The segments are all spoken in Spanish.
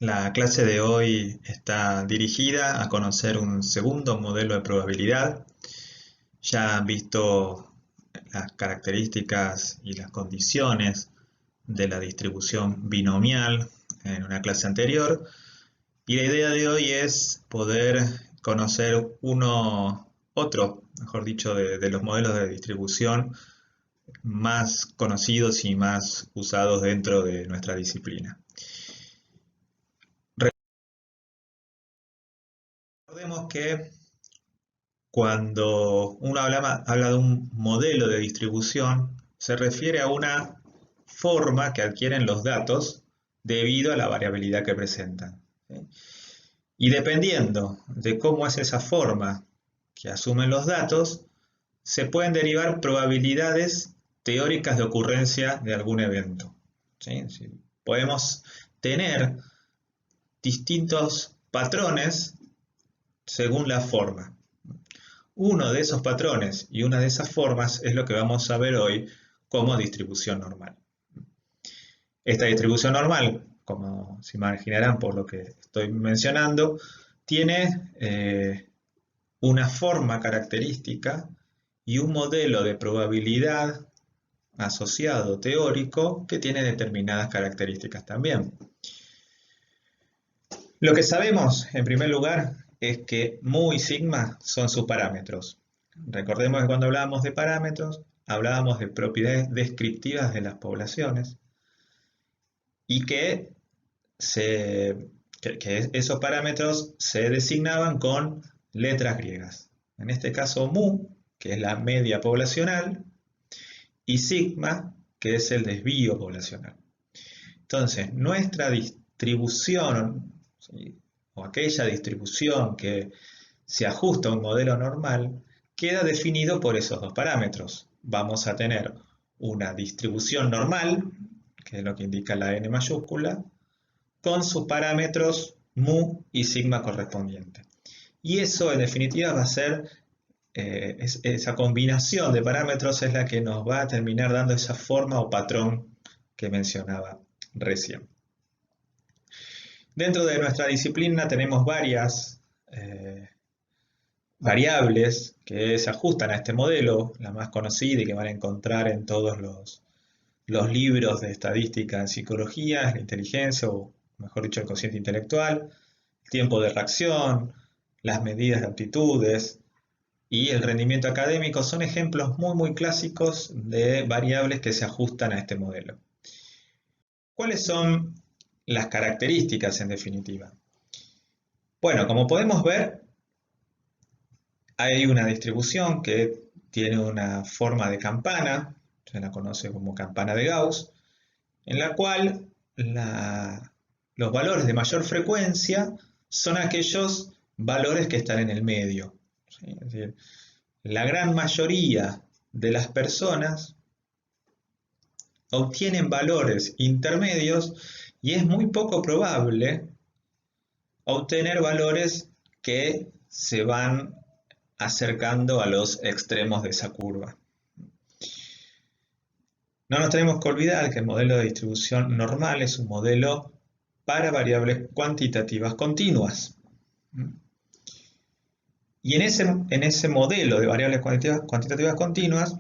La clase de hoy está dirigida a conocer un segundo modelo de probabilidad. Ya han visto las características y las condiciones de la distribución binomial en una clase anterior. Y la idea de hoy es poder conocer mejor dicho, de los modelos de distribución más conocidos y más usados dentro de nuestra disciplina. Recordemos que cuando uno habla de un modelo de distribución, se refiere a una forma que adquieren los datos debido a la variabilidad que presentan, ¿sí? Y dependiendo de cómo es esa forma que asumen los datos, se pueden derivar probabilidades teóricas de ocurrencia de algún evento, ¿sí? Podemos tener distintos patrones según la forma. Uno de esos patrones y una de esas formas es lo que vamos a ver hoy como distribución normal. Esta distribución normal, como se imaginarán por lo que estoy mencionando, tiene una forma característica y un modelo de probabilidad asociado teórico que tiene determinadas características también. Lo que sabemos, en primer lugar, es que mu y sigma son sus parámetros. Recordemos que cuando hablábamos de parámetros, hablábamos de propiedades descriptivas de las poblaciones y que esos parámetros se designaban con letras griegas. En este caso mu, que es la media poblacional, y sigma, que es el desvío poblacional. Entonces, nuestra distribución, ¿sí?, o aquella distribución que se ajusta a un modelo normal, queda definido por esos dos parámetros. Vamos a tener una distribución normal, que es lo que indica la n mayúscula, con sus parámetros mu y sigma correspondientes. Y eso, en definitiva, va a ser esa combinación de parámetros es la que nos va a terminar dando esa forma o patrón que mencionaba recién. Dentro de nuestra disciplina tenemos varias variables que se ajustan a este modelo, la más conocida y que van a encontrar en todos los libros de estadística en psicología es la inteligencia, o mejor dicho, el cociente intelectual, el tiempo de reacción, las medidas de aptitudes y el rendimiento académico son ejemplos muy clásicos de variables que se ajustan a este modelo. ¿Cuáles son las características en definitiva? Bueno, como podemos ver, hay una distribución que tiene una forma de campana, se la conoce como campana de Gauss, en la cual los valores de mayor frecuencia son aquellos valores que están en el medio, ¿sí? Es decir, la gran mayoría de las personas obtienen valores intermedios y es muy poco probable obtener valores que se van acercando a los extremos de esa curva. No nos tenemos que olvidar que el modelo de distribución normal es un modelo para variables cuantitativas continuas. Y en ese modelo de variables cuantitativas continuas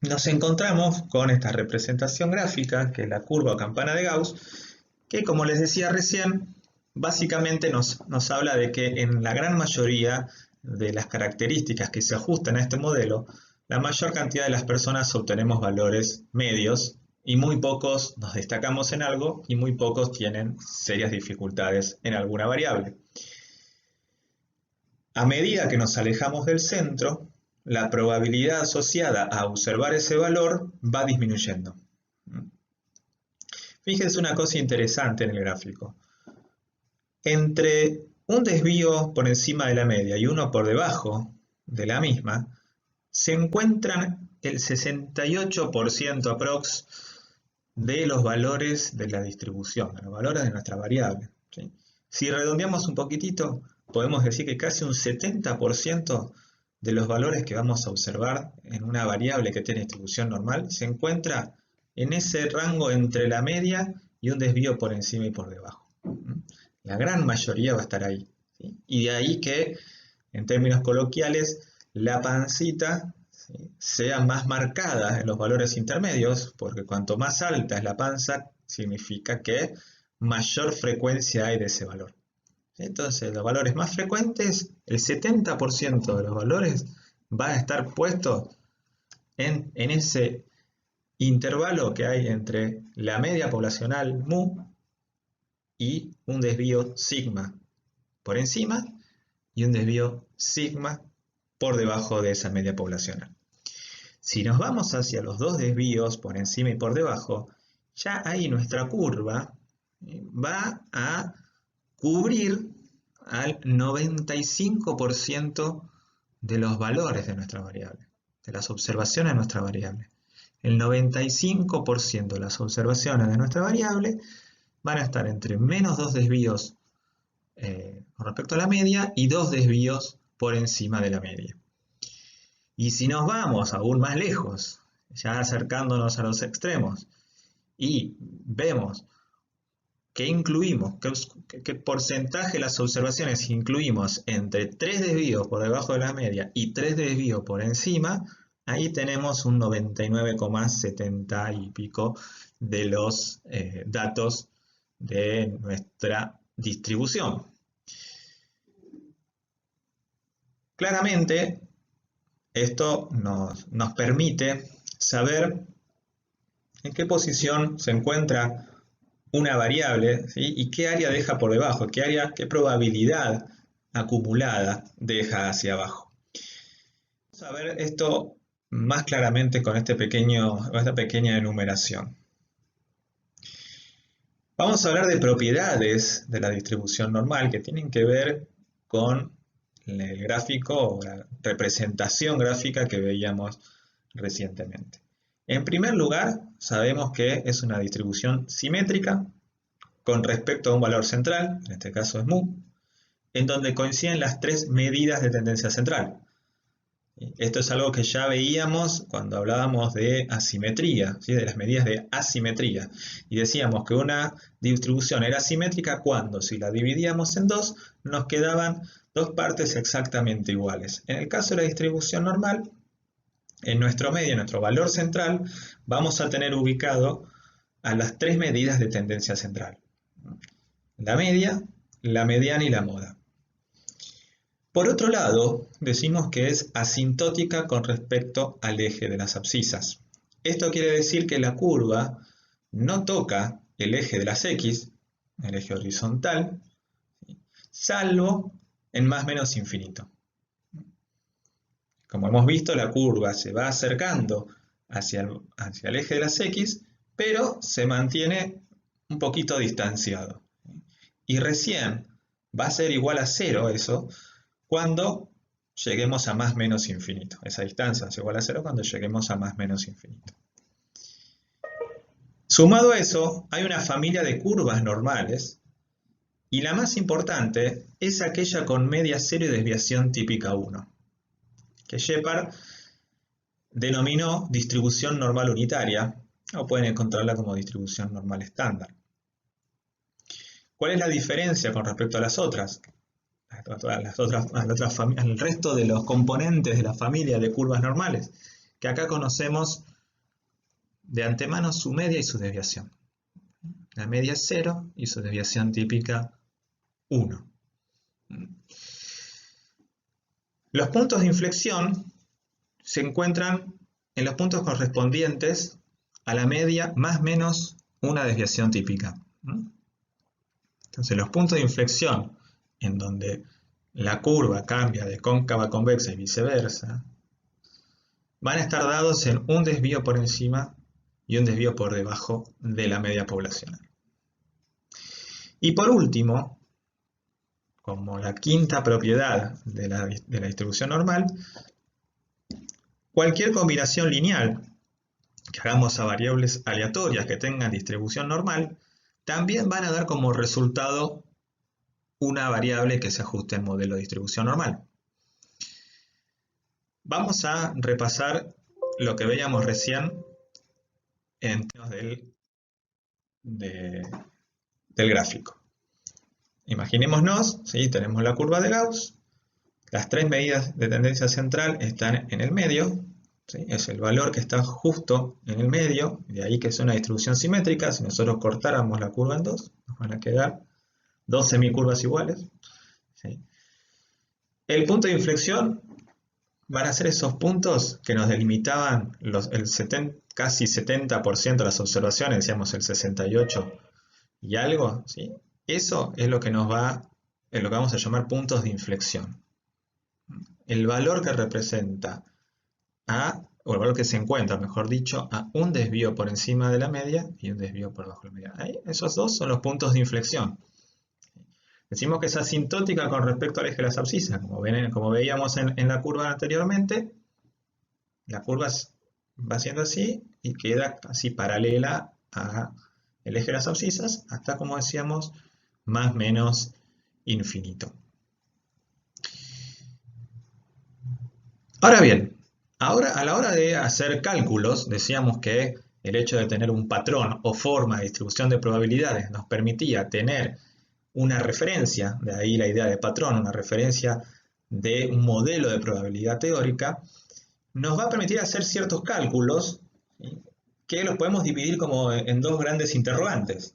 nos encontramos con esta representación gráfica, que es la curva o campana de Gauss, que, como les decía recién, básicamente nos habla de que en la gran mayoría de las características que se ajustan a este modelo, la mayor cantidad de las personas obtenemos valores medios y muy pocos nos destacamos en algo y muy pocos tienen serias dificultades en alguna variable. A medida que nos alejamos del centro, la probabilidad asociada a observar ese valor va disminuyendo. Fíjense una cosa interesante en el gráfico. Entre un desvío por encima de la media y uno por debajo de la misma, se encuentran el 68% aprox de los valores de la distribución, de los valores de nuestra variable, ¿sí? Si redondeamos un poquitito, podemos decir que casi un 70% de los valores que vamos a observar en una variable que tiene distribución normal se encuentra en ese rango entre la media y un desvío por encima y por debajo. La gran mayoría va a estar ahí, ¿sí? Y de ahí que, en términos coloquiales, la pancita, ¿sí?, sea más marcada en los valores intermedios, porque cuanto más alta es la panza, significa que mayor frecuencia hay de ese valor. Entonces, los valores más frecuentes, el 70% de los valores va a estar puesto en ese intervalo que hay entre la media poblacional mu y un desvío sigma por encima y un desvío sigma por debajo de esa media poblacional. Si nos vamos hacia los dos desvíos por encima y por debajo, ya ahí nuestra curva va a cubrir al 95% de los valores de nuestra variable, de las observaciones de nuestra variable. El 95% de las observaciones de nuestra variable van a estar entre menos 2 desvíos con respecto a la media y 2 desvíos por encima de la media. Y si nos vamos aún más lejos, ya acercándonos a los extremos, y vemos que incluimos, qué porcentaje de las observaciones incluimos entre 3 desvíos por debajo de la media y 3 desvíos por encima, ahí tenemos un 99,70 y pico de los datos de nuestra distribución. Claramente, esto nos permite saber en qué posición se encuentra una variable, ¿sí?, y qué área deja por debajo, qué probabilidad acumulada deja hacia abajo. Vamos a ver esto más claramente con esta pequeña enumeración. Vamos a hablar de propiedades de la distribución normal que tienen que ver con el gráfico o la representación gráfica que veíamos recientemente. En primer lugar, sabemos que es una distribución simétrica con respecto a un valor central, en este caso es mu, en donde coinciden las 3 medidas de tendencia central. Esto es algo que ya veíamos cuando hablábamos de asimetría, ¿sí?, de las medidas de asimetría. Y decíamos que una distribución era simétrica cuando, si la dividíamos en dos, nos quedaban 2 partes exactamente iguales. En el caso de la distribución normal, en nuestro medio, en nuestro valor central, vamos a tener ubicado a las 3 medidas de tendencia central: la media, la mediana y la moda. Por otro lado, decimos que es asintótica con respecto al eje de las abscisas. Esto quiere decir que la curva no toca el eje de las X, el eje horizontal, salvo en más menos infinito. Como hemos visto, la curva se va acercando hacia el eje de las X, pero se mantiene un poquito distanciado. Y recién va a ser igual a 0 eso cuando lleguemos a más menos infinito. Esa distancia es igual a 0 cuando lleguemos a más menos infinito. Sumado a eso, hay una familia de curvas normales, y la más importante es aquella con media 0 y desviación típica 1, que Shepard denominó distribución normal unitaria, o pueden encontrarla como distribución normal estándar. ¿Cuál es la diferencia con respecto a las otras? Al resto de los componentes de la familia de curvas normales, que acá conocemos de antemano su media y su desviación. La media es 0 y su desviación típica 1. Los puntos de inflexión se encuentran en los puntos correspondientes a la media más menos una desviación típica. Entonces, los puntos de inflexión en donde la curva cambia de cóncava a convexa y viceversa, van a estar dados en un desvío por encima y un desvío por debajo de la media poblacional. Y por último, como la quinta propiedad de la distribución normal, cualquier combinación lineal que hagamos a variables aleatorias que tengan distribución normal, también van a dar como resultado una variable que se ajuste al modelo de distribución normal. Vamos a repasar lo que veíamos recién en términos del gráfico. Imaginémonos, ¿sí? Tenemos la curva de Gauss, las tres medidas de tendencia central están en el medio, ¿sí? Es el valor que está justo en el medio, de ahí que es una distribución simétrica. Si nosotros cortáramos la curva en dos, nos van a quedar dos semicurvas iguales, ¿sí? El punto de inflexión van a ser esos puntos que nos delimitaban casi 70% de las observaciones, decíamos el 68 y algo, ¿sí? Eso es lo que es lo que vamos a llamar puntos de inflexión. El valor que representa o el valor que se encuentra, mejor dicho, a un desvío por encima de la media y un desvío por debajo de la media. Ahí, esos dos son los puntos de inflexión. Decimos que es asintótica con respecto al eje de las abscisas. Como veíamos en la curva anteriormente, la curva va siendo así y queda así paralela al eje de las abscisas hasta, como decíamos, más o menos infinito. Ahora bien, ahora a la hora de hacer cálculos, decíamos que el hecho de tener un patrón o forma de distribución de probabilidades nos permitía tener una referencia, de ahí la idea de patrón, una referencia de un modelo de probabilidad teórica, nos va a permitir hacer ciertos cálculos, ¿sí? Que los podemos dividir como en dos grandes interrogantes.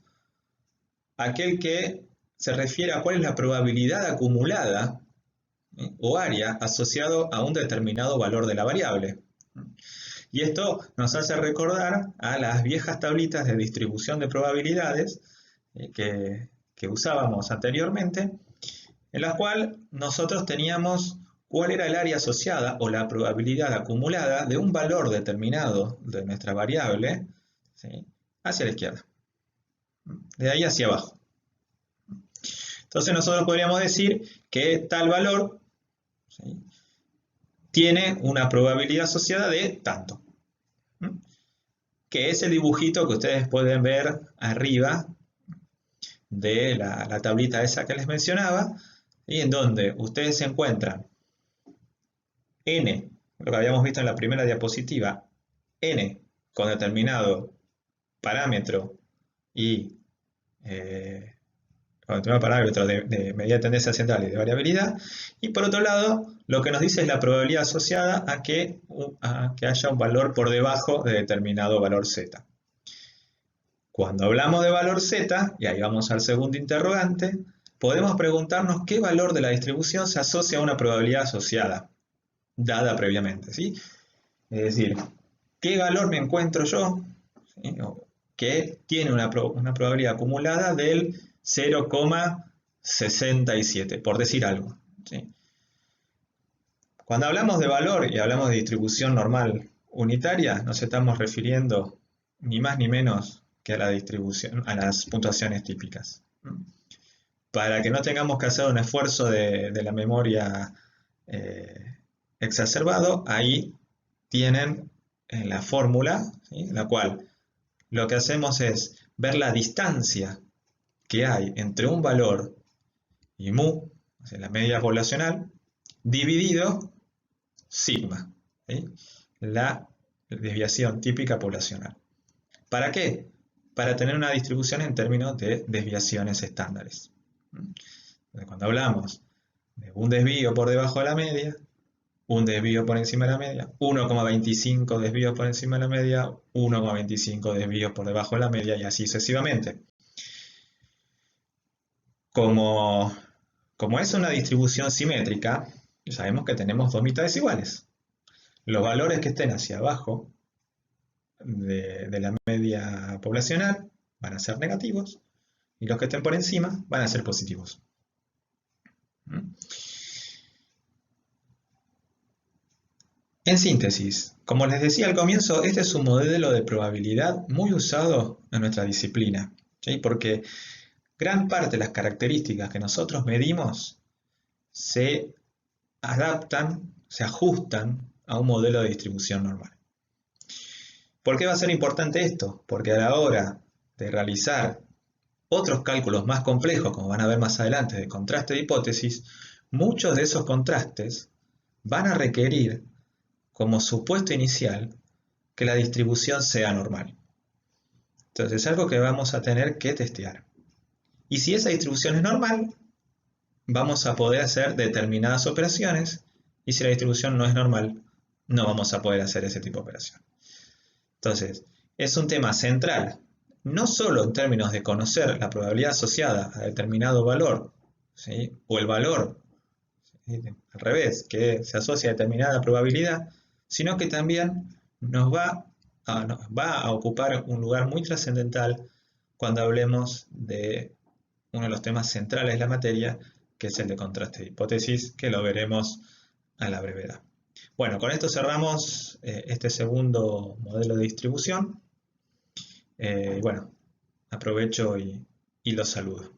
Aquel que se refiere a cuál es la probabilidad acumulada, ¿sí? O área asociado a un determinado valor de la variable. Y esto nos hace recordar a las viejas tablitas de distribución de probabilidades que usábamos anteriormente, en la cual nosotros teníamos cuál era el área asociada o la probabilidad acumulada de un valor determinado de nuestra variable, ¿sí? Hacia la izquierda, de ahí hacia abajo. Entonces nosotros podríamos decir que tal valor, ¿sí?, tiene una probabilidad asociada de tanto, que es el dibujito que ustedes pueden ver arriba de la tablita esa que les mencionaba, y en donde ustedes se encuentran n, lo que habíamos visto en la primera diapositiva, n con determinado parámetro y con determinado parámetro de medida de tendencia central y de variabilidad, y por otro lado lo que nos dice es la probabilidad asociada a que haya un valor por debajo de determinado valor z. Cuando hablamos de valor z, y ahí vamos al segundo interrogante, podemos preguntarnos qué valor de la distribución se asocia a una probabilidad asociada, dada previamente, ¿sí? Es decir, ¿qué valor me encuentro yo, ¿sí?, que tiene una probabilidad acumulada del 0,67, por decir algo, ¿sí? Cuando hablamos de valor y hablamos de distribución normal unitaria, nos estamos refiriendo ni más ni menos que a la distribución, a las puntuaciones típicas. Para que no tengamos que hacer un esfuerzo de la memoria exacerbado, ahí tienen la fórmula, ¿sí?, en la cual lo que hacemos es ver la distancia que hay entre un valor y mu, o sea, la media poblacional, dividido sigma, ¿sí?, la desviación típica poblacional. ¿Para qué? Para tener una distribución en términos de desviaciones estándares. Cuando hablamos de un desvío por debajo de la media, un desvío por encima de la media, 1,25 desvíos por encima de la media, 1,25 desvíos por debajo de la media, y así sucesivamente. Como es una distribución simétrica, sabemos que tenemos dos mitades iguales. Los valores que estén hacia abajo de la media poblacional van a ser negativos, y los que estén por encima van a ser positivos. En síntesis, como les decía al comienzo, este es un modelo de probabilidad muy usado en nuestra disciplina, ¿sí?, porque gran parte de las características que nosotros medimos se adaptan, se ajustan a un modelo de distribución normal. ¿Por qué va a ser importante esto? Porque a la hora de realizar otros cálculos más complejos, como van a ver más adelante, de contraste de hipótesis, muchos de esos contrastes van a requerir como supuesto inicial que la distribución sea normal. Entonces es algo que vamos a tener que testear. Y si esa distribución es normal, vamos a poder hacer determinadas operaciones, y si la distribución no es normal, no vamos a poder hacer ese tipo de operación. Entonces, es un tema central, no solo en términos de conocer la probabilidad asociada a determinado valor, ¿sí? O el valor, ¿sí? Al revés, que se asocia a determinada probabilidad, sino que también nos va a ocupar un lugar muy trascendental cuando hablemos de uno de los temas centrales de la materia, que es el de contraste de hipótesis, que lo veremos a la brevedad. Bueno, con esto cerramos este segundo modelo de distribución. Bueno, aprovecho y los saludo.